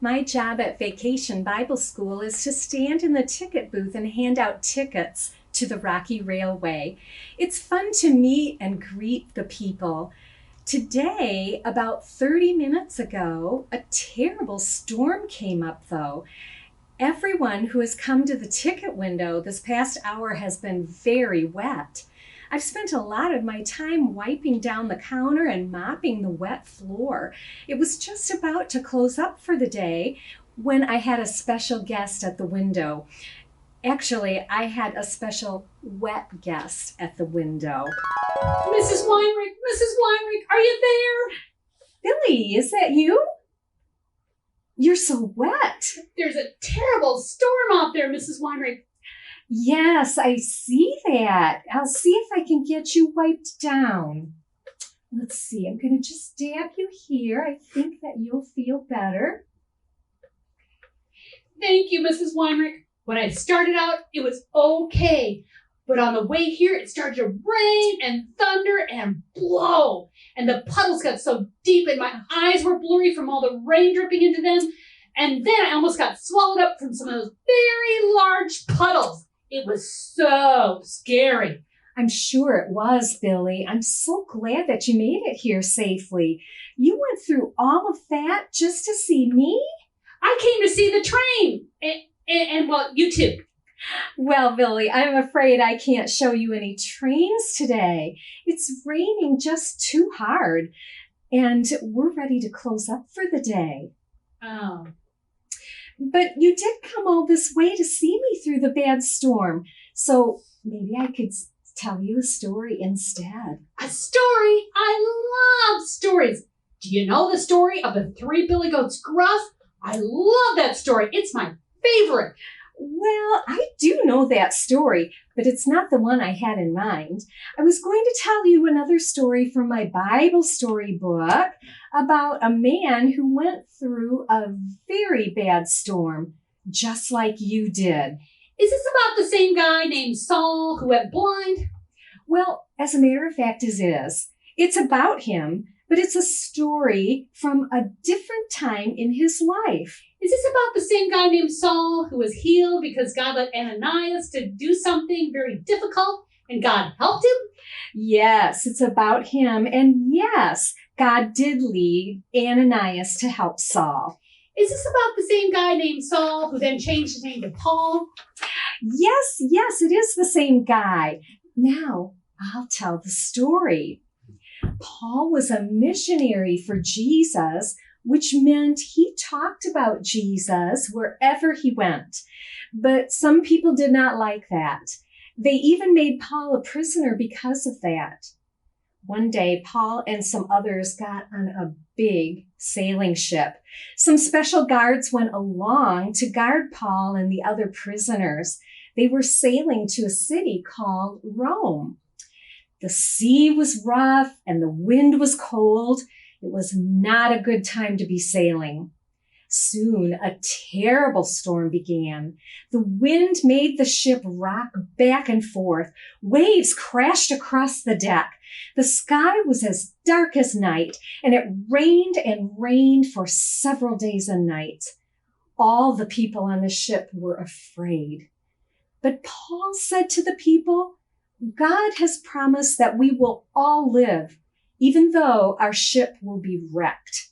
My job at Vacation Bible School is to stand in the ticket booth and hand out tickets to the Rocky Railway. It's fun to meet and greet the people. Today, about 30 minutes ago, a terrible storm came up, though. Everyone who has come to the ticket window this past hour has been very wet. I've spent a lot of my time wiping down the counter and mopping the wet floor. It was just about to close up for the day when I had a special guest at the window. Actually, I had a special wet guest at the window. Mrs. Weinrich, are you there? Billy, is that you? You're so wet. There's a terrible storm out there, Mrs. Weinrich. Yes, I see that. I'll see if I can get you wiped down. Let's see, I'm going to just dab you here. I think that you'll feel better. Thank you, Mrs. Weinrich. When I started out, it was okay. But on the way here, it started to rain and thunder and blow. And the puddles got so deep and my eyes were blurry from all the rain dripping into them. And then I almost got swallowed up from some of those very large puddles. It was so scary. I'm sure it was, Billy. I'm so glad that you made it here safely. You went through all of that just to see me? I came to see the train. And well, you too. Well, Billy, I'm afraid I can't show you any trains today. It's raining just too hard, and we're ready to close up for the day. Oh. But you did come all this way to see me through the bad storm, so maybe I could tell you a story instead. A story? I love stories. Do you know the story of the three billy goats gruff? I love that story. It's my favorite. Well, I do know that story, but it's not the one I had in mind. I was going to tell you another story from my Bible story book about a man who went through a very bad storm, just like you did. Is this about the same guy named Saul who went blind? Well, as a matter of fact, it is. It's about him, but it's a story from a different time in his life. Is this about the same guy named Saul who was healed because God led Ananias to do something very difficult and God helped him? Yes, it's about him. And yes, God did lead Ananias to help Saul. Is this about the same guy named Saul who then changed his name to Paul? Yes, it is the same guy. Now, I'll tell the story. Paul was a missionary for Jesus, which meant he talked about Jesus wherever he went. But some people did not like that. They even made Paul a prisoner because of that. One day, Paul and some others got on a big sailing ship. Some special guards went along to guard Paul and the other prisoners. They were sailing to a city called Rome. The sea was rough and the wind was cold. It was not a good time to be sailing. Soon, a terrible storm began. The wind made the ship rock back and forth. Waves crashed across the deck. The sky was as dark as night, and it rained and rained for several days and nights. All the people on the ship were afraid. But Paul said to the people, God has promised that we will all live, even though our ship will be wrecked.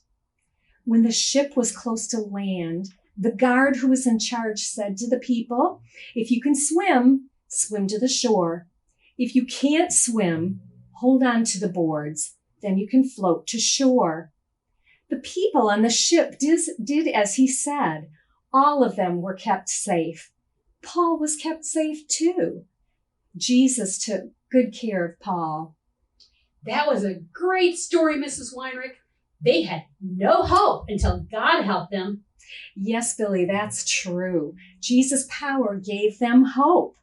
When the ship was close to land, the guard who was in charge said to the people, if you can swim, swim to the shore. If you can't swim, hold on to the boards. Then you can float to shore. The people on the ship did as he said. All of them were kept safe. Paul was kept safe too. Jesus took good care of Paul. That was a great story, Mrs. Weinrich. They had no hope until God helped them. Yes, Billy, that's true. Jesus' power gave them hope.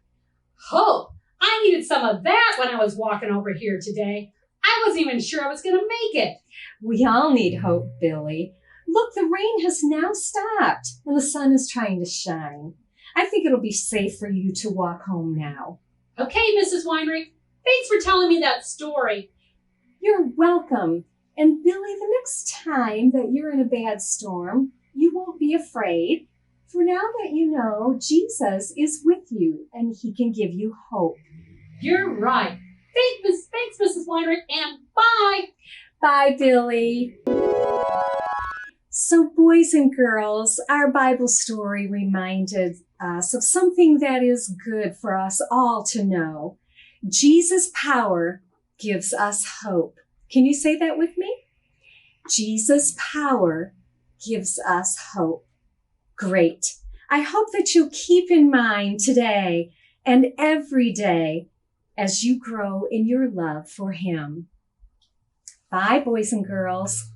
Hope? I needed some of that when I was walking over here today. I wasn't even sure I was going to make it. We all need hope, Billy. Look, the rain has now stopped and the sun is trying to shine. I think it'll be safe for you to walk home now. Okay, Mrs. Weinrich. Thanks for telling me that story. You're welcome. And Billy, the next time that you're in a bad storm, you won't be afraid. For now that you know Jesus is with you and he can give you hope. You're right. Thanks, Mrs. Weinrich, and bye. Bye, Billy. So, boys and girls, our Bible story reminded us of something that is good for us all to know. Jesus' power gives us hope. Can you say that with me? Jesus' power gives us hope. Great. I hope that you'll keep in mind today and every day as you grow in your love for him. Bye, boys and girls.